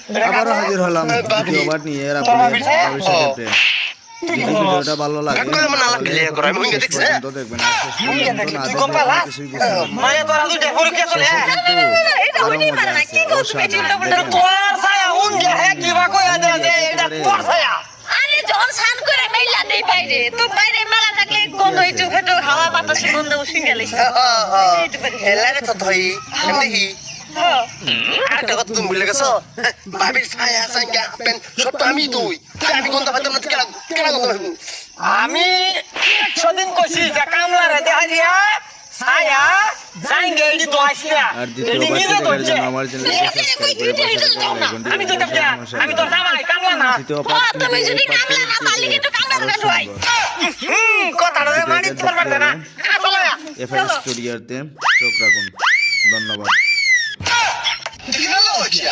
আবারও হাজির হলাম দ্বিতীয়বার নিয়ে রাব্বুলের ভবিষ্যতের প্রেম। যদি ভিডিওটা ভালো লাগে পর্যন্ত দেখবেন আর শেষ পর্যন্ত না দেখলে কোনো কিছুই বুঝতে পারবেন। আরে যখন স্নান করে মেলা দেই বাইরে তো বাইরে মেলা থাকলে গন্ধ হইতো ফেটো হাওয়া বাতাসে গন্ধ উঠে গেলে হেলারে তো ধই এমনি কি আরেকটা কথা তুমি ভুলে গেছো বাবির ছায়া সাইকা পেন সব তো আমি তুই আমি কোনটা পাইতাম না কেন কেন কোনটা পাইতাম আমি সেদিন কইছি যে কামলা রে দেখা দিয়া ছায়া যাইঙ্গে এডি তো আসিয়া আর দ্বিতীয়বার দেখার জন্য আমার চ্যানেলকে সাবস্ক্রাইব করে পাশে থাকা বেল আইকনটি আমি তো আমি তো জামাই কামলা না দ্বিতীয় পার্ট তুমি যদি কামলা না পারলে কিন্তু কামলা করে ঢুকাই কথাটা মানি তোর পারবে না এফআই স্টুডিওতে চোখ রাখুন। ধন্যবাদ। ভালো হইছে